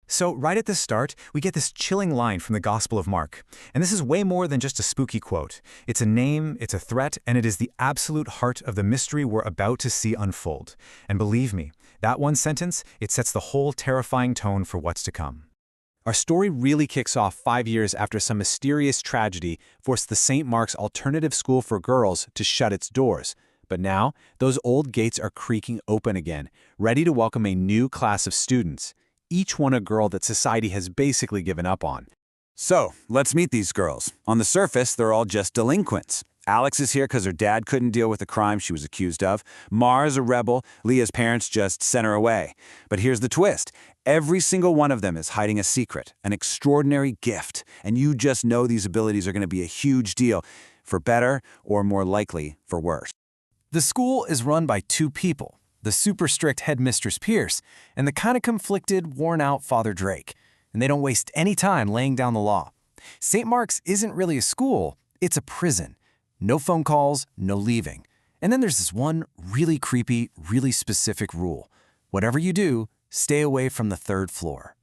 So, right at the start, we get this chilling line from the Gospel of Mark. And this is way more than just a spooky quote. It's a name, it's a threat, and it is the absolute heart of the mystery we're about to see unfold. And believe me, that one sentence, it sets the whole terrifying tone for what's to come. Our story really kicks off 5 years after some mysterious tragedy forced the St. Mark's Alternative School for Girls to shut its doors. But now, those old gates are creaking open again, ready to welcome a new class of students. Each one a girl that society has basically given up on. So, let's meet these girls. On the surface, they're all just delinquents. Alex is here because her dad couldn't deal with the crime she was accused of. Mars a rebel. Leah's parents just sent her away. But here's the twist. Every single one of them is hiding a secret, an extraordinary gift. And you just know these abilities are going to be a huge deal, for better or more likely for worse. The school is run by two people, the super strict headmistress Pierce and the kind of conflicted, worn-out Father Drake. And they don't waste any time laying down the law. St. Mark's isn't really a school, it's a prison. No phone calls, no leaving. And then there's this one really creepy, really specific rule. Whatever you do, stay away from the third floor.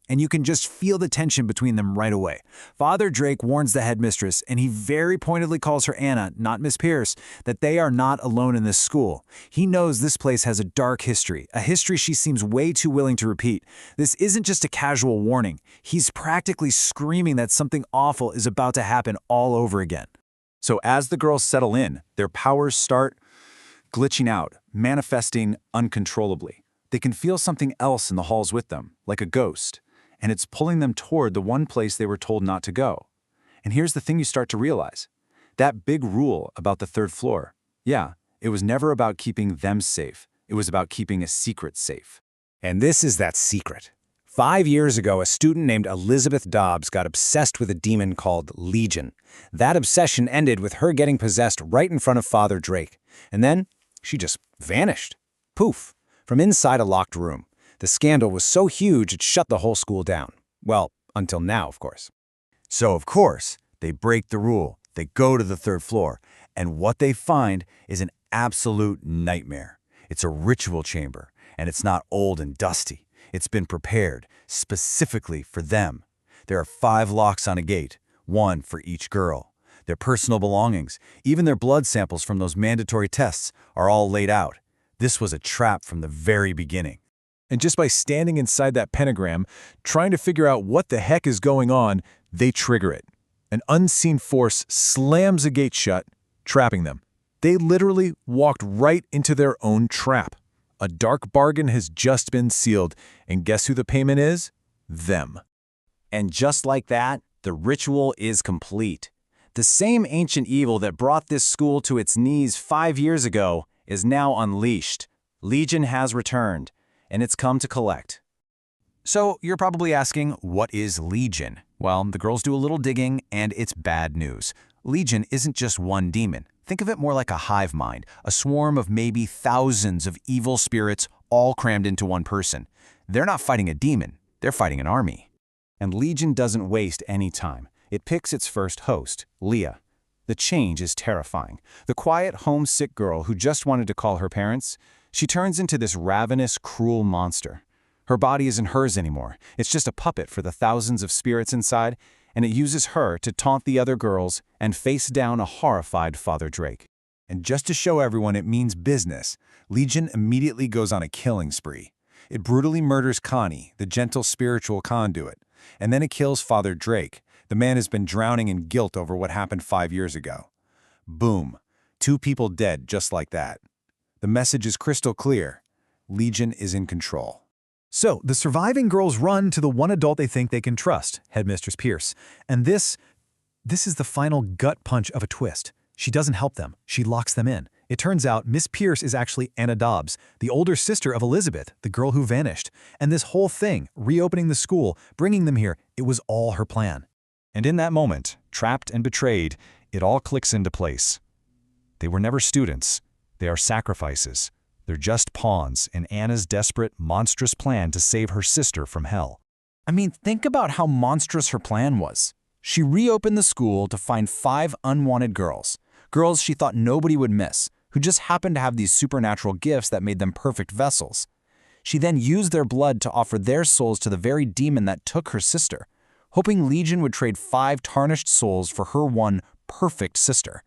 And you can just feel the tension between them right away. Father Drake warns the headmistress, and he very pointedly calls her Anna, not Miss Pierce, that they are not alone in this school. He knows this place has a dark history, a history she seems way too willing to repeat. This isn't just a casual warning. He's practically screaming that something awful is about to happen all over again. So as the girls settle in, their powers start glitching out, manifesting uncontrollably. They can feel something else in the halls with them, like a ghost. And it's pulling them toward the one place they were told not to go. And here's the thing you start to realize. That big rule about the third floor, yeah, it was never about keeping them safe. It was about keeping a secret safe. And this is that secret. 5 years ago, a student named Elizabeth Dobbs got obsessed with a demon called Legion. That obsession ended with her getting possessed right in front of Father Drake. And then she just vanished. Poof, from inside a locked room. The scandal was so huge it shut the whole school down. Well, until now, of course. So, of course, they break the rule. They go to the third floor. And what they find is an absolute nightmare. It's a ritual chamber, and it's not old and dusty. It's been prepared specifically for them. There are 5 locks on a gate, 1 for each girl. Their personal belongings, even their blood samples from those mandatory tests, are all laid out. This was a trap from the very beginning. And just by standing inside that pentagram, trying to figure out what the heck is going on, they trigger it. An unseen force slams a gate shut, trapping them. They literally walked right into their own trap. A dark bargain has just been sealed, and guess who the payment is? Them. And just like that, the ritual is complete. The same ancient evil that brought this school to its knees 5 years ago is now unleashed. Legion has returned, and it's come to collect. So you're probably asking, what is Legion? Well, the girls do a little digging, and it's bad news. Legion isn't just one demon. Think of it more like a hive mind, a swarm of maybe thousands of evil spirits all crammed into one person. They're not fighting a demon, they're fighting an army. And Legion doesn't waste any time. It picks its first host, Leah. The change is terrifying. The quiet, homesick girl who just wanted to call her parents, she turns into this ravenous, cruel monster. Her body isn't hers anymore. It's just a puppet for the thousands of spirits inside, and it uses her to taunt the other girls and face down a horrified Father Drake. And just to show everyone it means business, Legion immediately goes on a killing spree. It brutally murders Connie, the gentle spiritual conduit, and then it kills Father Drake. The man has been drowning in guilt over what happened 5 years ago. Boom. 2 people dead just like that. The message is crystal clear. Legion is in control. So, the surviving girls run to the one adult they think they can trust, Headmistress Pierce. And this is the final gut punch of a twist. She doesn't help them. She locks them in. It turns out Miss Pierce is actually Anna Dobbs, the older sister of Elizabeth, the girl who vanished. And this whole thing, reopening the school, bringing them here, it was all her plan. And in that moment, trapped and betrayed, it all clicks into place. They were never students. They are sacrifices. They're just pawns in Anna's desperate, monstrous plan to save her sister from hell. I mean, think about how monstrous her plan was. She reopened the school to find 5 unwanted girls she thought nobody would miss, who just happened to have these supernatural gifts that made them perfect vessels. She then used their blood to offer their souls to the very demon that took her sister, hoping Legion would trade 5 tarnished souls for her one perfect sister.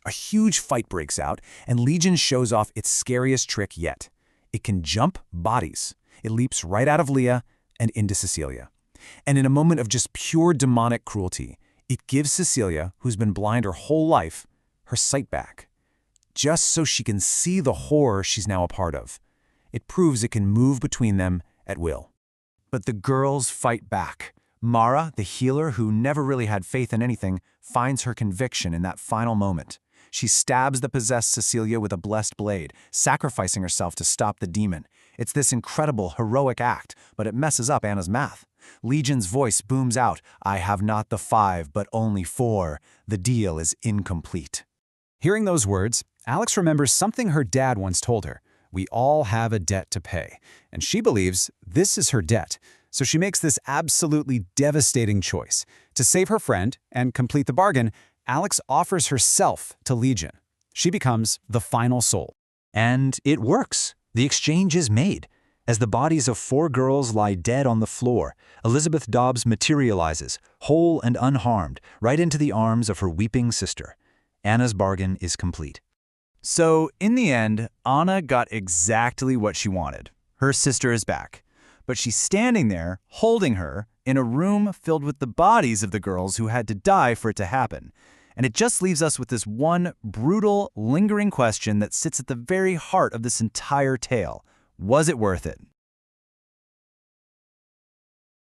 A huge fight breaks out, and Legion shows off its scariest trick yet. It can jump bodies. It leaps right out of Leah and into Cecilia. And in a moment of just pure demonic cruelty, it gives Cecilia, who's been blind her whole life, her sight back, just so she can see the horror she's now a part of. It proves it can move between them at will. But the girls fight back. Mara, the healer who never really had faith in anything, finds her conviction in that final moment. She stabs the possessed Cecilia with a blessed blade, sacrificing herself to stop the demon. It's this incredible, heroic act, but it messes up Anna's math. Legion's voice booms out, "I have not the 5, but only 4. The deal is incomplete." Hearing those words, Alex remembers something her dad once told her. We all have a debt to pay, and she believes this is her debt. So she makes this absolutely devastating choice. To save her friend and complete the bargain, Alex offers herself to Legion. She becomes the final soul. And it works. The exchange is made. As the bodies of 4 girls lie dead on the floor, Elizabeth Dobbs materializes, whole and unharmed, right into the arms of her weeping sister. Anna's bargain is complete. So, in the end, Anna got exactly what she wanted. Her sister is back. But she's standing there, holding her, in a room filled with the bodies of the girls who had to die for it to happen. And it just leaves us with this one brutal, lingering question that sits at the very heart of this entire tale. Was it worth it?